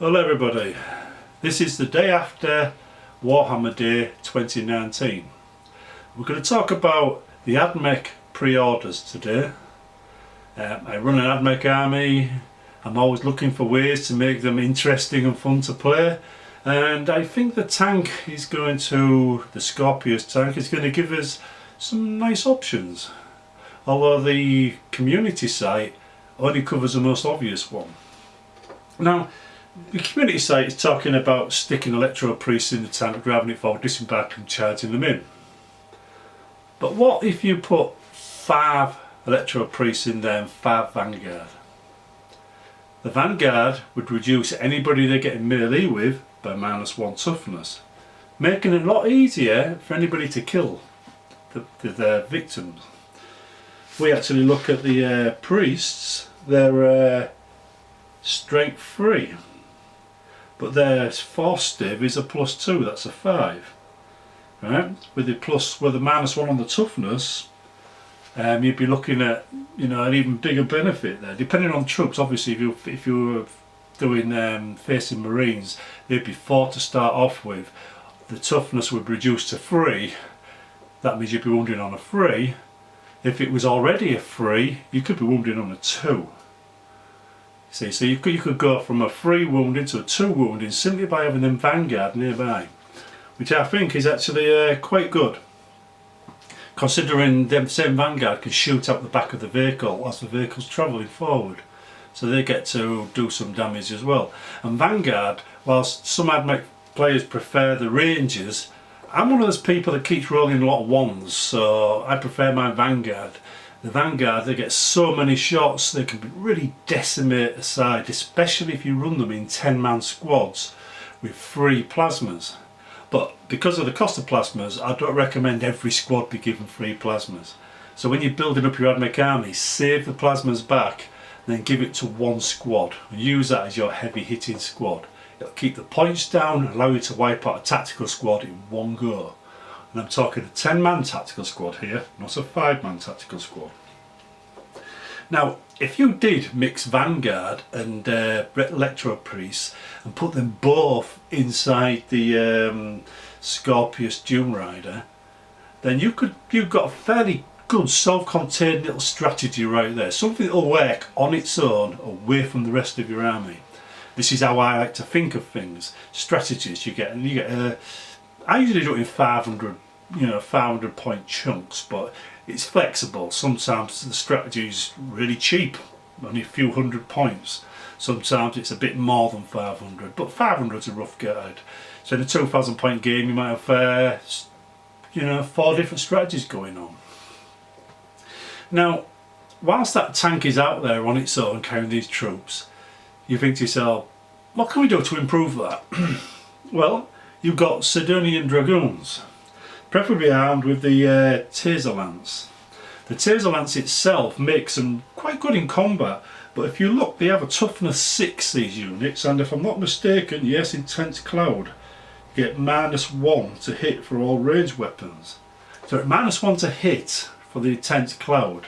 Hello everybody, this is the day after Warhammer Day 2019. We're going to talk about the Admech pre-orders today. I run an Admech army. I'm always looking for ways to make them interesting and fun to play, and I think the tank is going to, the Scorpius tank is going to give us some nice options, although the community site only covers the most obvious one. Now, the community site is talking about sticking electro priests in the tank, driving it forward, disembarking and charging them in. But what if you put 5 electro priests in there and 5 vanguard? The vanguard would reduce anybody they're getting melee with by -1 toughness, making it a lot easier for anybody to kill their victims. If we actually look at the priests, they're strength 3. But their force stiv is a +2, that's a 5. Right? With the -1 on the toughness, you'd be looking at, you know, an even bigger benefit there. Depending on troops, obviously, if you were doing facing Marines, they'd be 4 to start off with. The toughness would reduce to 3. That means you'd be wounding on a 3. If it was already a 3, you could be wounding on a 2. See, so you could go from a 3 wounding to a 2 wounding simply by having them vanguard nearby, which I think is actually quite good, considering them same vanguard can shoot out the back of the vehicle as the vehicle's travelling forward, so they get to do some damage as well. And vanguard, whilst some Admech players prefer the rangers, I'm one of those people that keeps rolling a lot of 1s, so I prefer my vanguard. The vanguard, they get so many shots, they can really decimate a side, especially if you run them in 10-man squads with 3 plasmas. But because of the cost of plasmas, I don't recommend every squad be given 3 plasmas. So when you're building up your Admech army, save the plasmas back and then give it to 1 squad and use that as your heavy hitting squad. It'll keep the points down and allow you to wipe out a tactical squad in one go. And I'm talking a 10-man tactical squad here, not a 5-man tactical squad. Now, if you did mix Vanguard and Electro Priests and put them both inside the Scorpius Doom Rider, then you've got a fairly good self-contained little strategy right there. Something that will work on its own away from the rest of your army. This is how I like to think of things. Strategies you get, I usually do it in 500, 500 point chunks, but it's flexible. Sometimes the strategy is really cheap, only a few hundred points. Sometimes it's a bit more than 500, but 500 is a rough guide. So in a 2,000 point game, you might have, 4 different strategies going on. Now, whilst that tank is out there on its own carrying these troops, you think to yourself, what can we do to improve that? Well, you've got Sidonian Dragoons, preferably armed with the Taser Lance. The Taser Lance itself makes them quite good in combat, but if you look, they have a toughness 6, these units, and if I'm not mistaken, yes, Intense Cloud, you get -1 to hit for all ranged weapons. So at -1 to hit for the Intense Cloud,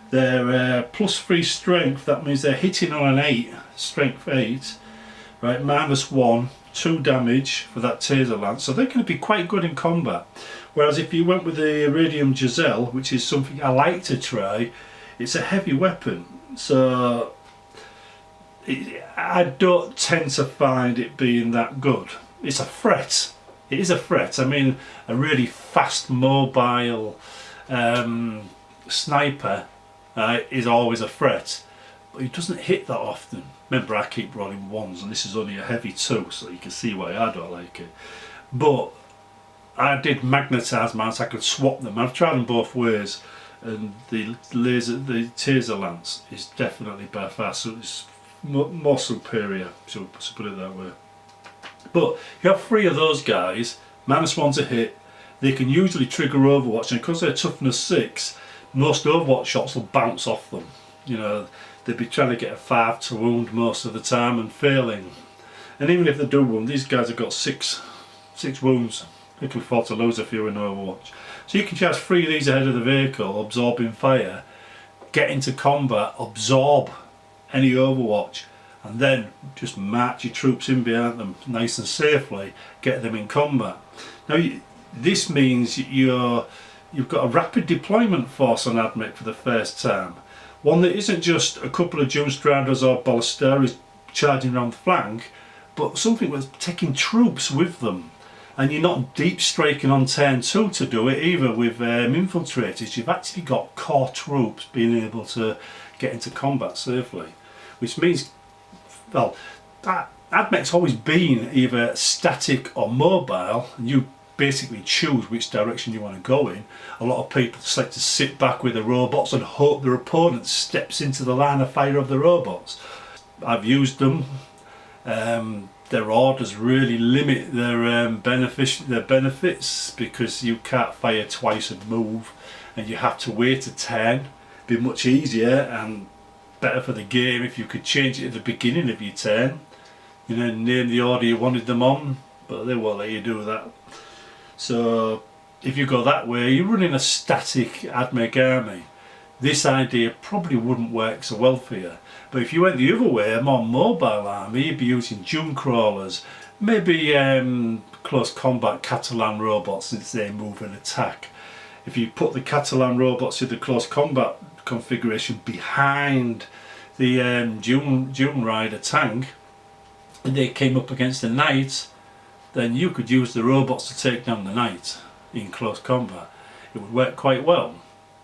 they're +3 strength, that means they're hitting on an 8, strength 8, right, -1, 2 damage for that Taser Lance, so they're going to be quite good in combat. Whereas if you went with the Iridium Giselle, which is something I like to try, it's a heavy weapon, so I don't tend to find it being that good. It's a threat, it is a threat. I mean, a really fast mobile sniper is always a threat, but he doesn't hit that often. Remember, I keep rolling 1s and this is only a heavy 2, so you can see why I don't like it. But I did magnetise mine so I could swap them. I've tried them both ways, and the Taser Lance is definitely by far, so it's more superior, so put it that way. But you have 3 of those guys, -1 to hit, they can usually trigger Overwatch, and because they're toughness 6, most Overwatch shots will bounce off them. They'd be trying to get a 5 to wound most of the time and failing. And even if they do wound, these guys have got 6 wounds. They can afford to lose a few in Overwatch. So you can charge 3 of these ahead of the vehicle, absorbing fire, get into combat, absorb any Overwatch, and then just march your troops in behind them nice and safely, get them in combat. Now this means you've got a rapid deployment force on Admech for the first time. One that isn't just a couple of Dune Striders or Ballesteros charging around the flank, but something with taking troops with them. And you're not deep striking on turn 2 to do it either with infiltrators. You've actually got core troops being able to get into combat safely. Which means, well, Admech's always been either static or mobile, and you basically choose which direction you want to go in. A lot of people just like to sit back with the robots and hope their opponent steps into the line of fire of the robots. I've used them. Their orders really limit their benefits because you can't fire twice and move, and you have to wait a turn. It'd be much easier and better for the game if you could change it at the beginning of your turn, you know, name the order you wanted them on, but they won't let you do that. So if you go that way, you're running a static Admech army. This idea probably wouldn't work so well for you. But if you went the other way, a more mobile army, you'd be using Dune crawlers, maybe close combat Catalan robots since they move and attack. If you put the Catalan robots in the close combat configuration behind the Dune Rider tank, and they came up against the knight, then you could use the robots to take down the knight in close combat. It would work quite well.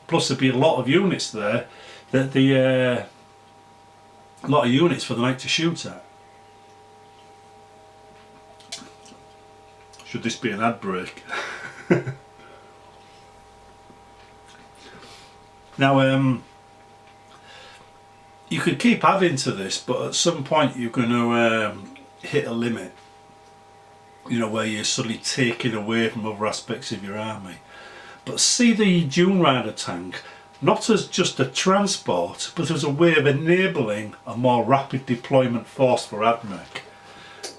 Plus there'd be a lot of units there that a lot of units for the knight to shoot at. Should this be an ad break? Now you could keep adding to this, but at some point you're going to hit a limit, you know, where you're suddenly taking away from other aspects of your army. But see the Dune Rider tank not as just a transport, but as a way of enabling a more rapid deployment force for Admech.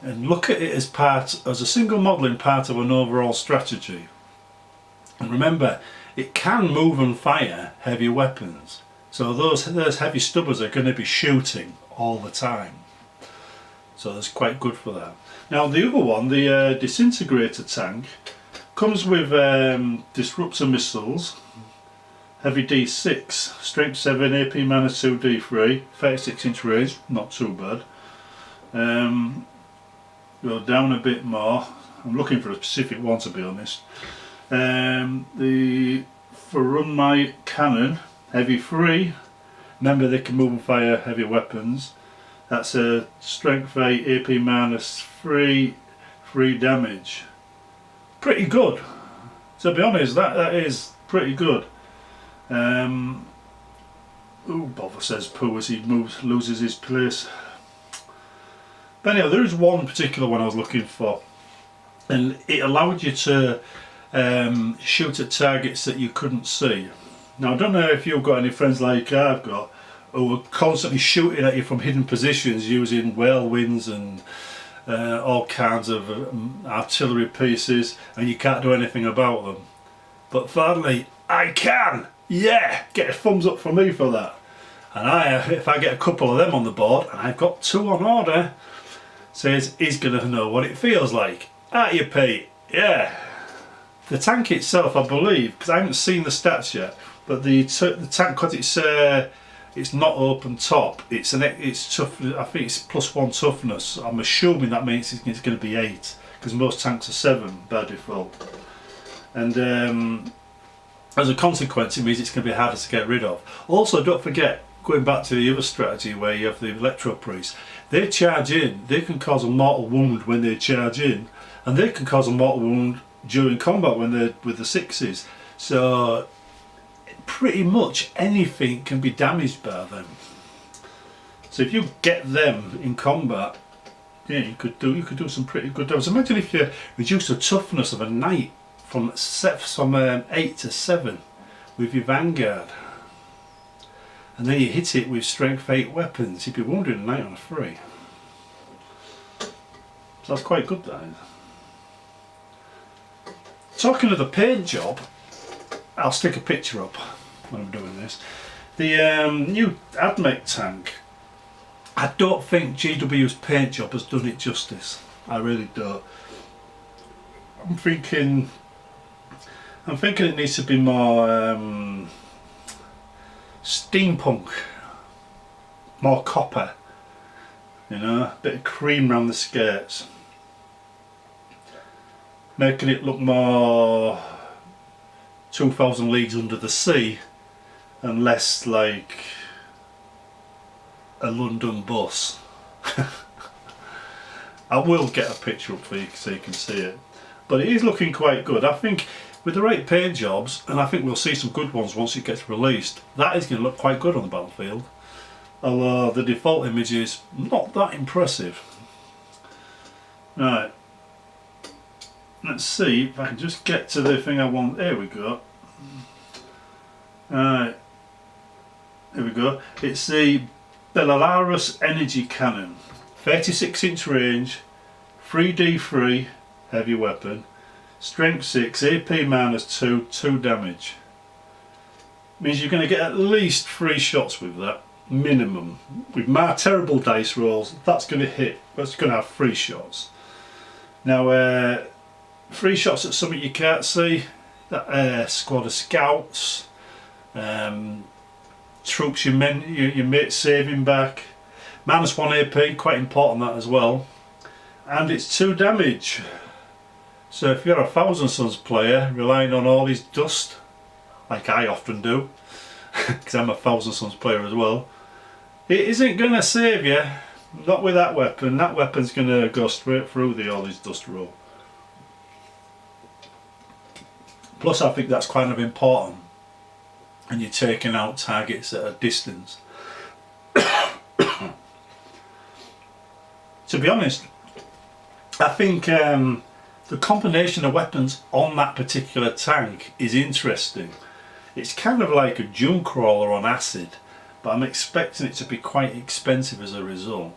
And look at it as a single modelling part of an overall strategy. And remember, it can move and fire heavy weapons. So those heavy stubbers are going to be shooting all the time. So that's quite good for that. Now the other one, the disintegrator tank, comes with disruptor missiles, heavy D6, strength 7, AP mana 2, D3, 36-inch range, not too bad. Go down a bit more. I'm looking for a specific one, to be honest. The Furunmite cannon, heavy 3. Remember, they can move and fire heavy weapons. That's a strength 8, AP minus 3, 3 damage. Pretty good. To be honest, that is pretty good. Ooh, bother, says Pooh as he loses his place. But anyway, there is one particular one I was looking for, and it allowed you to shoot at targets that you couldn't see. Now I don't know if you've got any friends like I've got who are constantly shooting at you from hidden positions using whirlwinds and all kinds of artillery pieces, and you can't do anything about them. But finally, I can! Yeah! Get a thumbs up from me for that. And if I get a couple of them on the board, and I've got 2 on order, says he's going to know what it feels like. Aren't you, Pete? Yeah! The tank itself, I believe, because I haven't seen the stats yet, but the tank, because it's not open top, it's tough. I think it's +1 toughness. I'm assuming that means it's going to be 8, because most tanks are 7 by default. And as a consequence, it means it's going to be harder to get rid of. Also, don't forget, going back to the other strategy where you have the electro priests, they charge in. They can cause a mortal wound when they charge in, and they can cause a mortal wound during combat when they're with the 6s. So pretty much anything can be damaged by them. So if you get them in combat, yeah, you could do some pretty good damage. Imagine if you reduce the toughness of a knight from 8 to 7 with your vanguard, and then you hit it with strength 8 weapons, you'd be wounding a knight on a 3. So that's quite good, that is. Talking of the paint job, I'll stick a picture up when I'm doing this. The new Admech tank I don't think GW's paint job has done it justice. I really don't. I'm thinking it needs to be more steampunk, more copper, you know, a bit of cream around the skirts, making it look more 2000 Leagues Under the Sea and less like a London bus. I will get a picture up for you so you can see it, but it is looking quite good. I think with the right paint jobs, and I think we'll see some good ones once it gets released, that is going to look quite good on the battlefield, although the default image is not that impressive. Right, let's see if I can just get to the thing I want. There we go. Right, there we go. It's the Belarus Energy Cannon, 36-inch range, 3D3 heavy weapon, strength 6, AP -2, 2 damage. Means you're going to get at least 3 shots with that, minimum. With my terrible dice rolls, that's going to hit, that's going to have 3 shots. Now 3 shots at something you can't see, that squad of scouts, troops your mate saving back, -1 AP, quite important that as well, and it's 2 damage. So if you're a Thousand Sons player relying on all his dust, like I often do, because I'm a Thousand Sons player as well, it isn't going to save you, not with that weapon. That weapon's going to go straight through all his dust roll. Plus I think that's kind of important, and you're taking out targets at a distance. To be honest, I think the combination of weapons on that particular tank is interesting. It's kind of like a Dune Crawler on acid, but I'm expecting it to be quite expensive as a result.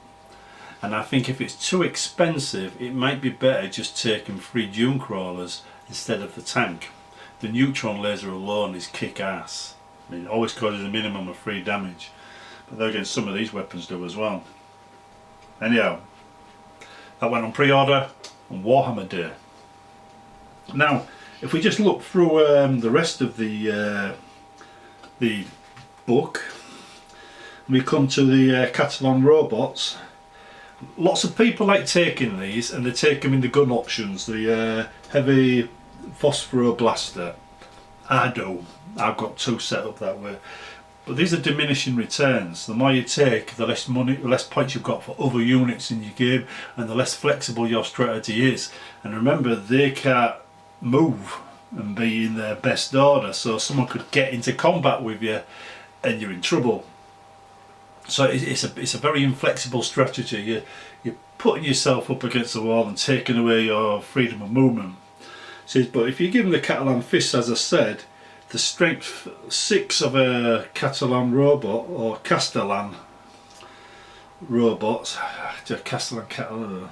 And I think if it's too expensive, it might be better just taking 3 Dune Crawlers instead of the tank. The neutron laser alone is kick-ass. I mean, it always causes a minimum of 3 damage, but then again some of these weapons do as well. Anyhow, that went on pre-order on Warhammer Day. Now if we just look through the rest of the book, we come to the Catalan robots. Lots of people like taking these, and they take them in the gun options, the heavy phosphoro blaster. I do. I've got 2 set up that way. But these are diminishing returns. The more you take, the less money, the less points you've got for other units in your game, and the less flexible your strategy is. And remember, they can't move and be in their best order, so someone could get into combat with you and you're in trouble. So it's a very inflexible strategy. You're putting yourself up against the wall and taking away your freedom of movement. But if you give them the Catalan fists, as I said, the strength 6 of a Catalan robot, or Castellan robots, Catalan,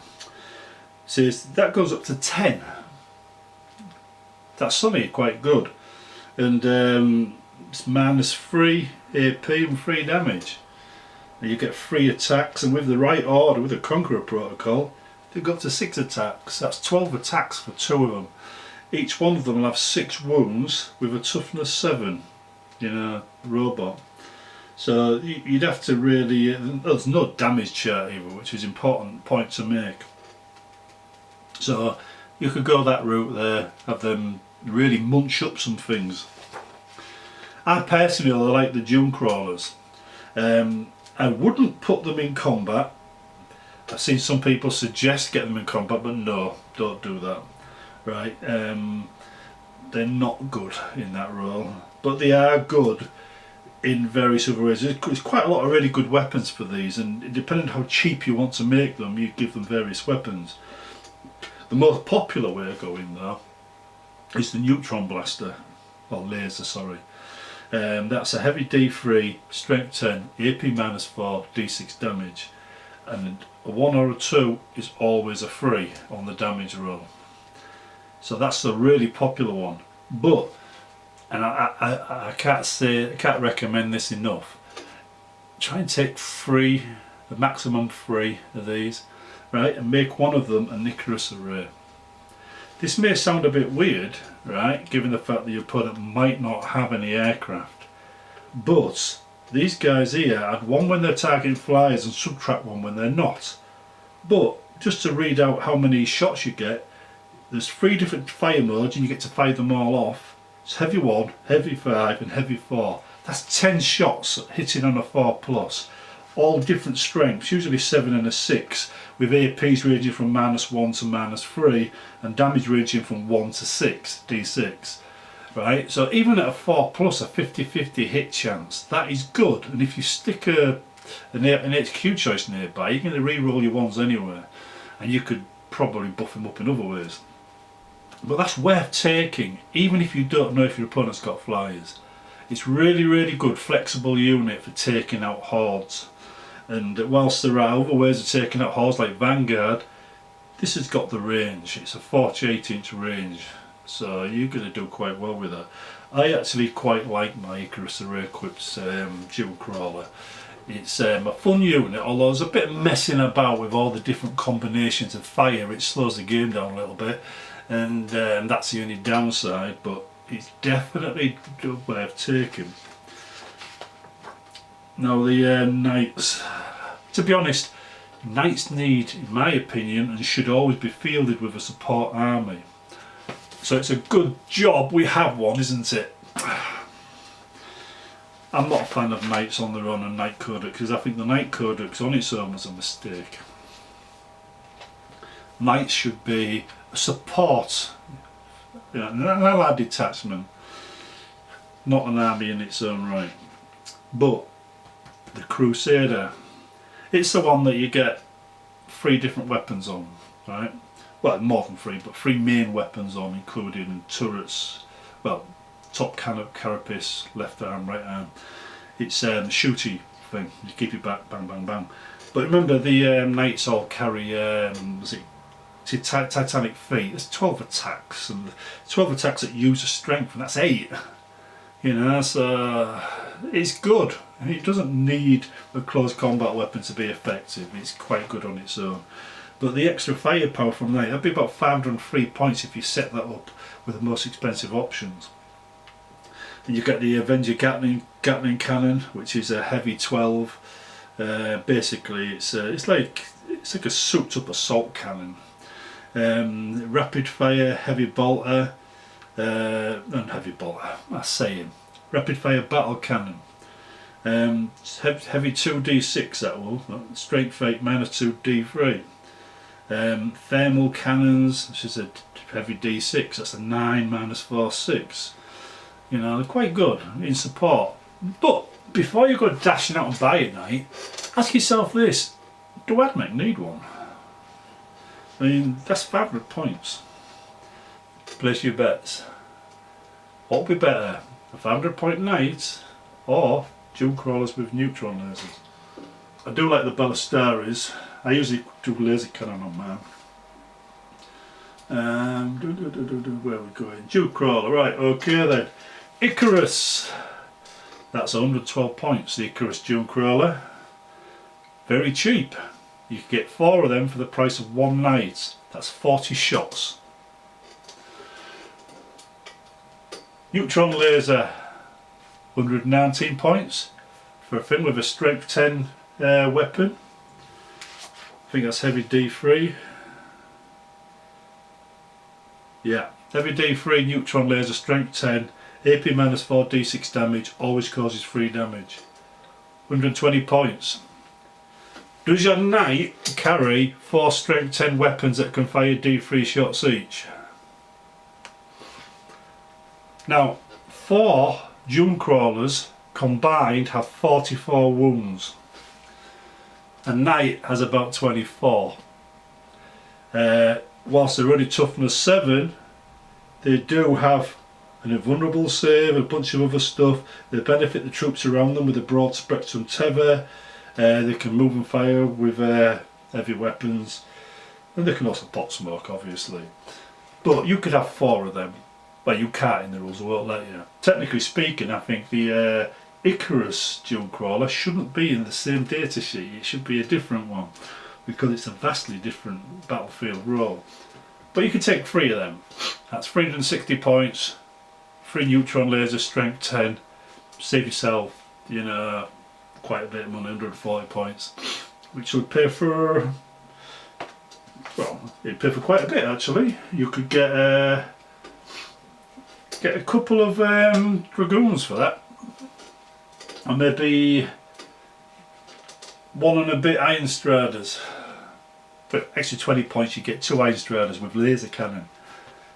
says that goes up to 10. That's suddenly quite good, and it's -3 AP and 3 damage. And you get 3 attacks, and with the right order, with the Conqueror protocol, they've got to 6 attacks. That's 12 attacks for 2 of them. Each one of them will have 6 wounds with a toughness 7, you know, robot. So you'd have to really, there's no damage chart either, which is an important point to make. So you could go that route there, have them really munch up some things. I personally like the Dune Crawlers. I wouldn't put them in combat. I've seen some people suggest get them in combat, but no, don't do that. Right, they're not good in that role, but they are good in various other ways. There's quite a lot of really good weapons for these, and depending on how cheap you want to make them, you give them various weapons. The most popular way of going though is the neutron blaster, or laser, sorry. That's a heavy D3, strength 10, AP -4, D6 damage, and a 1 or a 2 is always a 3 on the damage roll. So that's a really popular one. But, and I can't recommend this enough, try and take 3 a maximum 3 of these, right, and make one of them an Icarus array. This may sound a bit weird, right, given the fact that your opponent might not have any aircraft, but these guys here add 1 when they're targeting flyers and subtract 1 when they're not. But just to read out how many shots you get, there's 3 different fire modes and you get to fire them all off. It's heavy 1, heavy 5 and heavy 4. That's 10 shots hitting on a 4+, all different strengths, usually 7 and a 6, with APs ranging from -1 to -3 and damage ranging from 1 to 6, D6. Right, so even at a 4+, a 50-50 hit chance, that is good. And if you stick an HQ choice nearby, you're going to re-roll your ones anyway, and you could probably buff them up in other ways. But that's worth taking, even if you don't know if your opponent's got flyers. It's really good flexible unit for taking out hordes. And whilst there are other ways of taking out hordes like Vanguard, this has got the range. It's a 48-inch range, so you're going to do quite well with that. I actually quite like my Icarus Array Equipped dual crawler. It's a fun unit, although there's a bit of messing about with all the different combinations of fire. It slows the game down a little bit, and that's the only downside, but it's definitely worth taking. Now the Knights, to be honest, Knights need, in my opinion, and should always be fielded with a support army. So it's a good job we have one, isn't it? I'm not a fan of Knights on their own and Knight Codex, because I think the Knight Codex on its own was a mistake. Knights should be a support, an allied detachment, not an army in its own right. But the Crusader, it's the one that you get 3 different weapons on, right? Well, more than 3, but 3 main weapons on, including turrets, well, top carapace, left arm, right arm. It's a shooty thing, you keep it back, bang bang bang. But remember, the Knights all carry, was it Titanic Feet? There's 12 attacks, and 12 attacks that use a strength, and that's 8. You know, so it's good. It doesn't need a close combat weapon to be effective. It's quite good on its own. But the extra firepower from that, that'd be about 503 points if you set that up with the most expensive options. And you get the Avenger Gatling cannon, which is a heavy 12. Basically, it's like a souped up assault cannon. Rapid fire, heavy bolter. Heavy bolter, that's saying. Rapid fire battle cannon. Heavy 2d6 that will, strength 8 -2 d3. Thermal cannons, which is a heavy d6, that's a 9 -4 6. You know, they're quite good in support. But before you go dashing out and buy a Knight, ask yourself this: do Admech need one? I mean, that's 500 points. Place your bets. What would be better, a 500 point Knight or dual crawlers with neutron lasers? I do like the Ballastaris. I usually do laser cannon on mine. Where are we going? Dual crawler, right, okay then. Icarus. That's 112 points, the Icarus dual crawler. Very cheap. You can get 4 of them for the price of 1 Knight. That's 40 shots. Neutron laser, 119 points for a thing with a strength 10 weapon. I think that's heavy D3. Yeah, heavy D3 neutron laser, strength 10, AP -4 D6 damage, always causes 3 damage. 120 points. Does your Knight carry 4 strength 10 weapons that can fire D3 shots each? Now, 4 Dune Crawlers combined have 44 wounds. A Knight has about 24. Whilst they're only toughness 7, they do have an invulnerable save, a bunch of other stuff. They benefit the troops around them with a broad spectrum tether. They can move and fire with heavy weapons, and they can also pot smoke, obviously. But you could have 4 of them. Well, you can't in the rules, I won't let you. Technically speaking, I think the Icarus dual crawler shouldn't be in the same data sheet. It should be a different one because it's a vastly different battlefield role. But you can take 3 of them. That's 360 points, 3 neutron laser, strength 10. Save yourself, you know, quite a bit of money, 140 points, which would pay for, well, it'd pay for quite a bit actually. You could get a couple of dragoons for that, and maybe 1 and a bit iron straders. For extra 20 points you get 2 iron straders with laser cannon.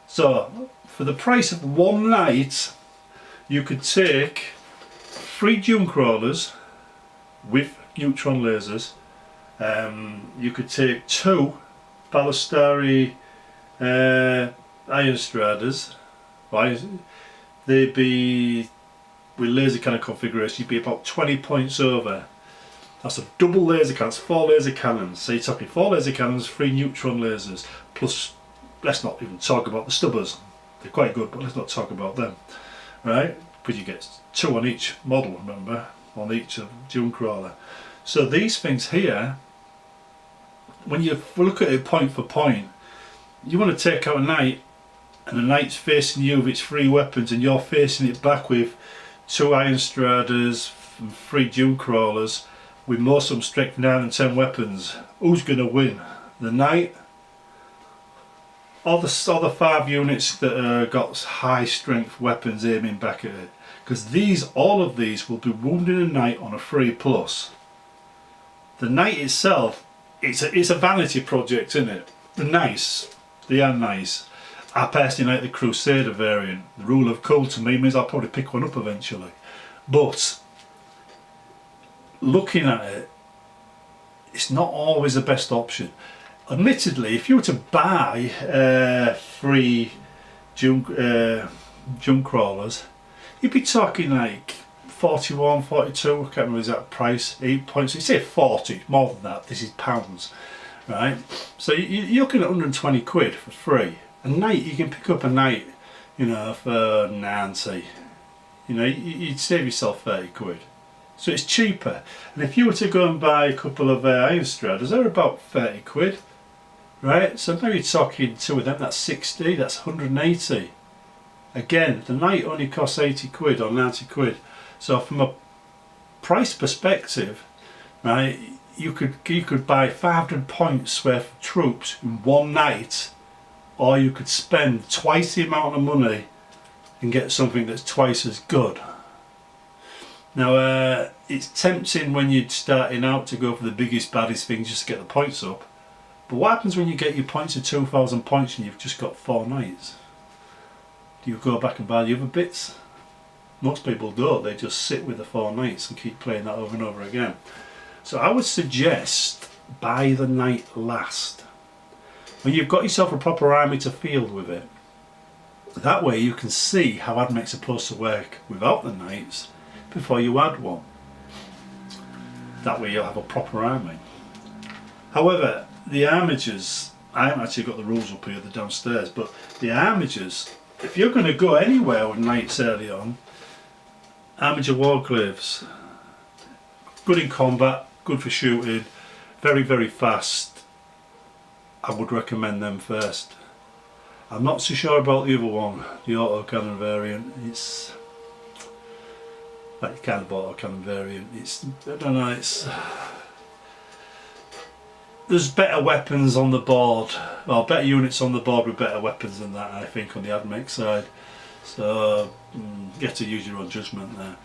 So for the price of 1 knight you could take 3 dune crawlers with neutron lasers. You could take 2 ballistari iron straders. They'd be, with laser cannon configuration, you'd be about 20 points over. That's a double laser cannon, that's 4 laser cannons. So you're talking 4 laser cannons, 3 neutron lasers, plus, let's not even talk about the stubbers. They're quite good, but let's not talk about them. Right? Because you get 2 on each model, remember? On each of dune crawler. So these things here, when you look at it point for point, you want to take out a knight, and the knight's facing you with its 3 weapons, and you're facing it back with 2 iron straders, 3 dune crawlers, with most of them strength 9 and 10 weapons. Who's going to win? The knight? Or the 5 units that got high strength weapons aiming back at it? Because all of these will be wounding a knight on a 3+. The knight itself, it's a vanity project, isn't it? They're nice. They are nice. I personally like the Crusader variant. The rule of cool to me means I'll probably pick one up eventually. But looking at it, it's not always the best option. Admittedly, if you were to buy 3 dune crawlers, you'd be talking like 41, 42, I can't remember the exact price, 8 points, you say 40, more than that, this is pounds, right? So you're looking at 120 quid for 3. A knight, you can pick up a knight, you know, for 90, you know, you'd save yourself 30 quid. So it's cheaper. And if you were to go and buy a couple of iron straders, they're about 30 quid, right? So now you're talking 2 of them, that's 60, that's 180. Again, the knight only costs 80 quid or 90 quid. So from a price perspective, right, you could buy 500 points worth of troops in 1 night, or you could spend twice the amount of money and get something that's twice as good. Now it's tempting when you're starting out to go for the biggest baddest things just to get the points up, but what happens when you get your points to 2,000 points and you've just got 4 knights? Do you go back and buy the other bits? Most people don't, they just sit with the 4 knights and keep playing that over and over again. So I would suggest buy the knight last. When you've got yourself a proper army to field with it, that way you can see how Admech's supposed to work without the knights before you add one. That way you'll have a proper army. However, the armigers, I haven't actually got the rules up here, they're downstairs, but the armigers, if you're going to go anywhere with knights early on, armiger warglaives, good in combat, good for shooting, very very fast. I would recommend them first. I'm not so sure about the other one, the autocannon variant. It's that kind of autocannon variant. It's, I don't know, it's, there's better weapons on the board, well, better units on the board with better weapons than that, I think, on the Admech side. So you have to use your own judgment there.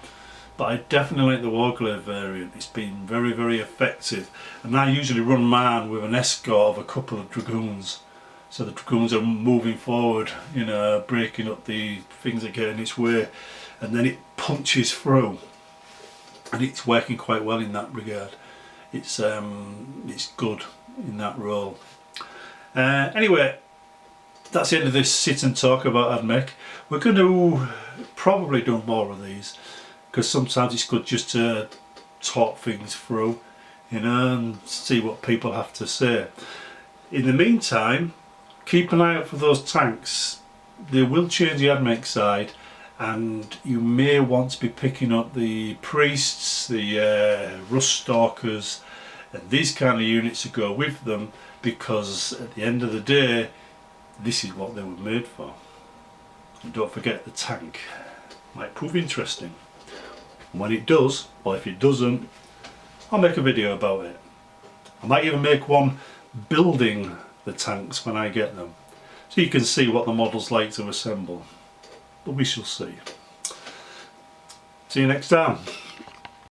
But I definitely like the warglaive variant. It's been very very effective, and I usually run mine with an escort of a couple of dragoons, so the dragoons are moving forward, you know, breaking up the things that get in its way, and then it punches through, and it's working quite well in that regard. It's good in that role. Anyway, that's the end of this sit and talk about Admech. We're going to probably do more of these, because sometimes it's good just to talk things through, you know, and see what people have to say. In the meantime, keep an eye out for those tanks. They will change the Admech side, and you may want to be picking up the priests, the rust stalkers, and these kind of units to go with them, because at the end of the day this is what they were made for. And don't forget, the tank might prove interesting. And when it does, or if it doesn't, I'll make a video about it. I might even make one building the tanks when I get them, so you can see what the model's like to assemble. But we shall see. See you next time.